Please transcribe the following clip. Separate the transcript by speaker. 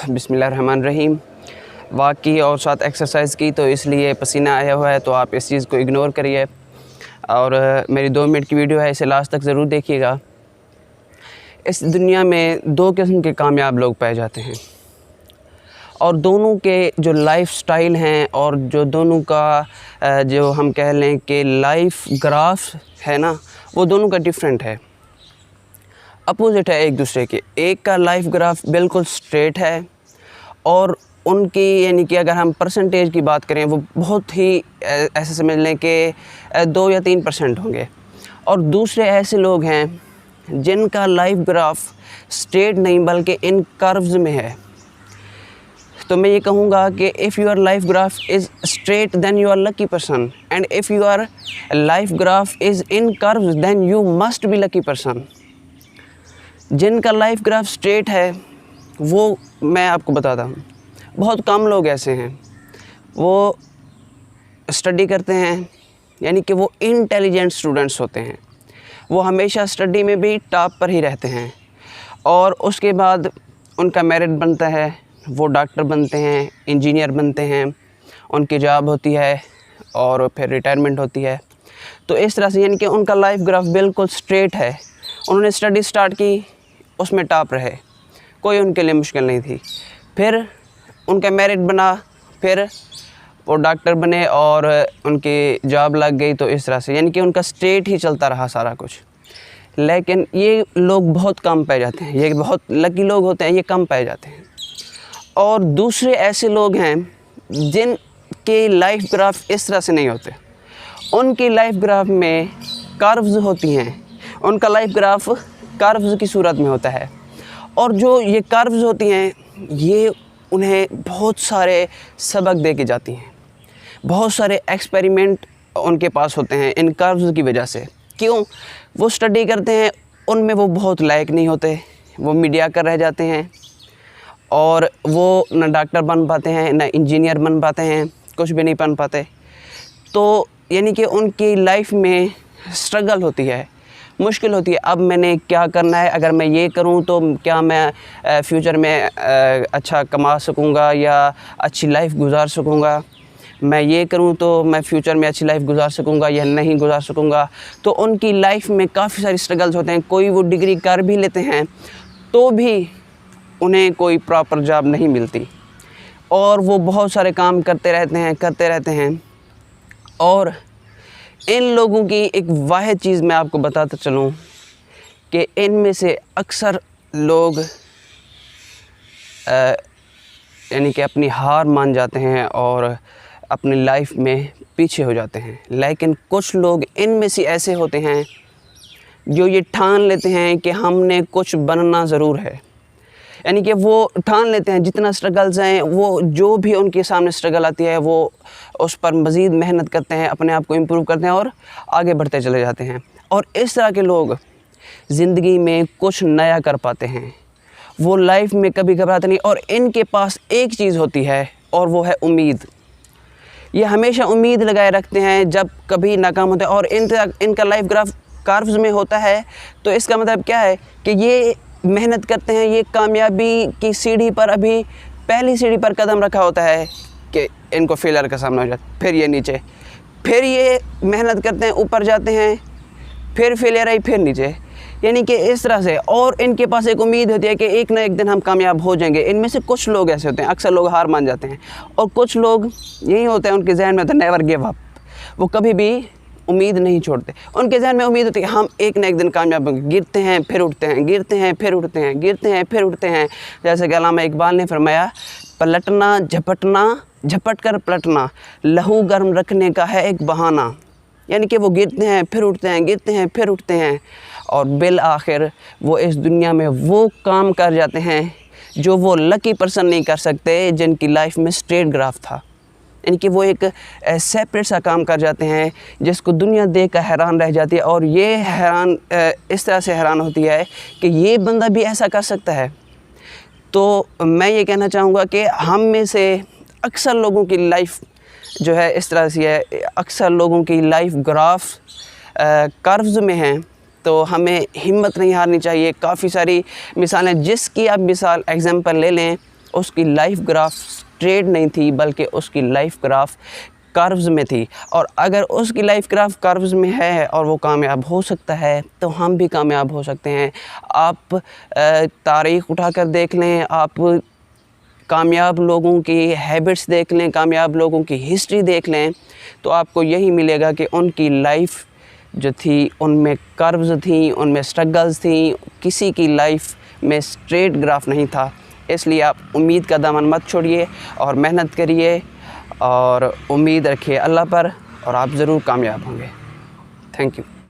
Speaker 1: बिस्मिल्लाहिर्रहमानिर्रहीम। वॉक की और साथ एक्सरसाइज़ की तो इसलिए पसीना आया हुआ है, तो आप इस चीज़ को इग्नोर करिए। और मेरी 2 मिनट की वीडियो है, इसे लास्ट तक ज़रूर देखिएगा। इस दुनिया में 2 किस्म के कामयाब लोग पाए जाते हैं और दोनों के जो लाइफ स्टाइल हैं और जो दोनों का जो हम कह लें कि लाइफ ग्राफ है ना, वो दोनों का डिफरेंट है, अपोज़िट है एक दूसरे के। एक का लाइफ ग्राफ बिल्कुल स्ट्रेट है और उनकी यानी कि अगर हम परसेंटेज की बात करें वो बहुत ही ऐसे समझ लें कि 2 या 3% होंगे। और दूसरे ऐसे लोग हैं जिनका लाइफ ग्राफ स्ट्रेट नहीं बल्कि इन कर्व्स में है। तो मैं ये कहूँगा कि if your life graph is straight then you are lucky person, and if your life graph is in curves then you must be lucky person. जिनका लाइफ ग्राफ स्ट्रेट है वो मैं आपको बताता हूँ, बहुत कम लोग ऐसे हैं। वो स्टडी करते हैं, यानी कि वो इंटेलिजेंट स्टूडेंट्स होते हैं, वो हमेशा स्टडी में भी टॉप पर ही रहते हैं और उसके बाद उनका मेरिट बनता है, वो डॉक्टर बनते हैं, इंजीनियर बनते हैं, उनकी जॉब होती है और फिर रिटायरमेंट होती है। तो इस तरह से यानी कि उनका लाइफ ग्राफ बिल्कुल स्ट्रेट है। उन्होंने स्टडी स्टार्ट की, उसमें टॉप रहे, कोई उनके लिए मुश्किल नहीं थी। फिर उनका मेरिट बना, फिर वो डॉक्टर बने और उनकी जॉब लग गई। तो इस तरह से यानी कि उनका स्ट्रेट ही चलता रहा सारा कुछ। लेकिन ये लोग बहुत कम पाए जाते हैं, ये बहुत लकी लोग होते हैं, ये कम पाए जाते हैं। और दूसरे ऐसे लोग हैं जिनके लाइफ ग्राफ इस तरह से नहीं होते, उनकी लाइफ ग्राफ में कर्व्स होती हैं, उनका लाइफ ग्राफ कर्व्स की सूरत में होता है। और जो ये कर्व्स होती हैं ये उन्हें बहुत सारे सबक दे के जाती हैं, बहुत सारे एक्सपेरिमेंट उनके पास होते हैं इन कर्व्स की वजह से। क्यों? वो स्टडी करते हैं, उनमें वो बहुत लायक नहीं होते, वो मीडियाकर रह जाते हैं और वो ना डॉक्टर बन पाते हैं, ना इंजीनियर बन पाते हैं, कुछ भी नहीं बन पाते। तो यानी कि उनकी लाइफ में स्ट्रगल होती है, मुश्किल होती है। अब मैंने क्या करना है, अगर मैं ये करूं तो क्या मैं फ्यूचर में अच्छा कमा सकूंगा या अच्छी लाइफ गुजार सकूंगा, मैं ये करूं तो मैं फ्यूचर में अच्छी लाइफ गुजार सकूंगा या नहीं गुजार सकूंगा। तो उनकी लाइफ में काफ़ी सारी स्ट्रगल्स होते हैं। कोई वो डिग्री कर भी लेते हैं तो भी उन्हें कोई प्रॉपर जॉब नहीं मिलती और वो बहुत सारे काम करते रहते हैं। और इन लोगों की एक वाहिद चीज़ मैं आपको बताता चलूँ कि इनमें से अक्सर लोग यानी कि अपनी हार मान जाते हैं और अपनी लाइफ में पीछे हो जाते हैं। लेकिन कुछ लोग इनमें से ऐसे होते हैं जो ये ठान लेते हैं कि हमने कुछ बनना ज़रूर है। यानी कि वो ठान लेते हैं जितना स्ट्रगल्स हैं, वो जो भी उनके सामने स्ट्रगल आती है वो उस पर मज़ीद मेहनत करते हैं, अपने आप को इम्प्रूव करते हैं और आगे बढ़ते चले जाते हैं। और इस तरह के लोग ज़िंदगी में कुछ नया कर पाते हैं, वो लाइफ में कभी घबराते नहीं। और इनके पास एक चीज़ होती है और वो है उम्मीद। ये हमेशा उम्मीद लगाए रखते हैं जब कभी नाकाम होते हैं। और इनका लाइफ ग्राफ कर्व्स में होता है, तो इसका मतलब क्या है कि ये मेहनत करते हैं, ये कामयाबी की सीढ़ी पर अभी पहली सीढ़ी पर कदम रखा होता है कि इनको फेलियर का सामना हो जाता है, फिर ये नीचे, फिर ये मेहनत करते हैं, ऊपर जाते हैं, फिर फेलियर आई, फिर नीचे, यानी कि इस तरह से। और इनके पास एक उम्मीद होती है कि एक ना एक दिन हम कामयाब हो जाएंगे। इनमें से कुछ लोग ऐसे होते हैं, अक्सर लोग हार मान जाते हैं और कुछ लोग यही होते हैं, उनके जहन में होता है नेवर गिव अप, वो कभी भी उम्मीद नहीं छोड़ते। उनके जहन में उम्मीद होती है हम एक ना एक दिन कामयाब होंगे। गिरते हैं फिर उठते हैं, गिरते हैं फिर उठते हैं, गिरते हैं फिर उठते हैं। जैसे कि अल्लामा इकबाल ने फरमाया, पलटना झपटना झपट कर पलटना लहू गर्म रखने का है एक बहाना। यानी कि वो गिरते हैं फिर उठते हैं, गिरते हैं फिर उठते हैं और बिल आखिर वो इस दुनिया में वो काम कर जाते हैं जो वो लकी पर्सन नहीं कर सकते जिनकी लाइफ में स्ट्रेट ग्राफ था। यानी कि वो एक सेपरेट सा काम कर जाते हैं जिसको दुनिया देख कर हैरान रह जाती है। और ये इस तरह से हैरान होती है कि ये बंदा भी ऐसा कर सकता है। तो मैं ये कहना चाहूँगा कि हम में से अक्सर लोगों की लाइफ जो है इस तरह से है, अक्सर लोगों की लाइफ ग्राफ कर्व्स में हैं। तो हमें हिम्मत नहीं हारनी चाहिए। काफ़ी सारी मिसालें, जिसकी आप मिसाल एग्ज़ाम्पल ले लें उसकी लाइफ ग्राफ स्ट्रेट नहीं थी, बल्कि उसकी लाइफ ग्राफ कर्व्स में थी। और अगर उसकी लाइफ ग्राफ कर्व्स में है और वो कामयाब हो सकता है, तो हम भी कामयाब हो सकते हैं। आप तारीख़ उठाकर देख लें, आप कामयाब लोगों की हैबिट्स देख लें, कामयाब लोगों की हिस्ट्री देख लें, तो आपको यही मिलेगा कि उनकी लाइफ जो थी उनमें कर्व्स थी, उनमें स्ट्रगल्स थी, किसी की लाइफ में स्ट्रेट ग्राफ नहीं था। इसलिए आप उम्मीद का दामन मत छोड़िए और मेहनत करिए और उम्मीद रखिए अल्लाह पर, और आप ज़रूर कामयाब होंगे। Thank you.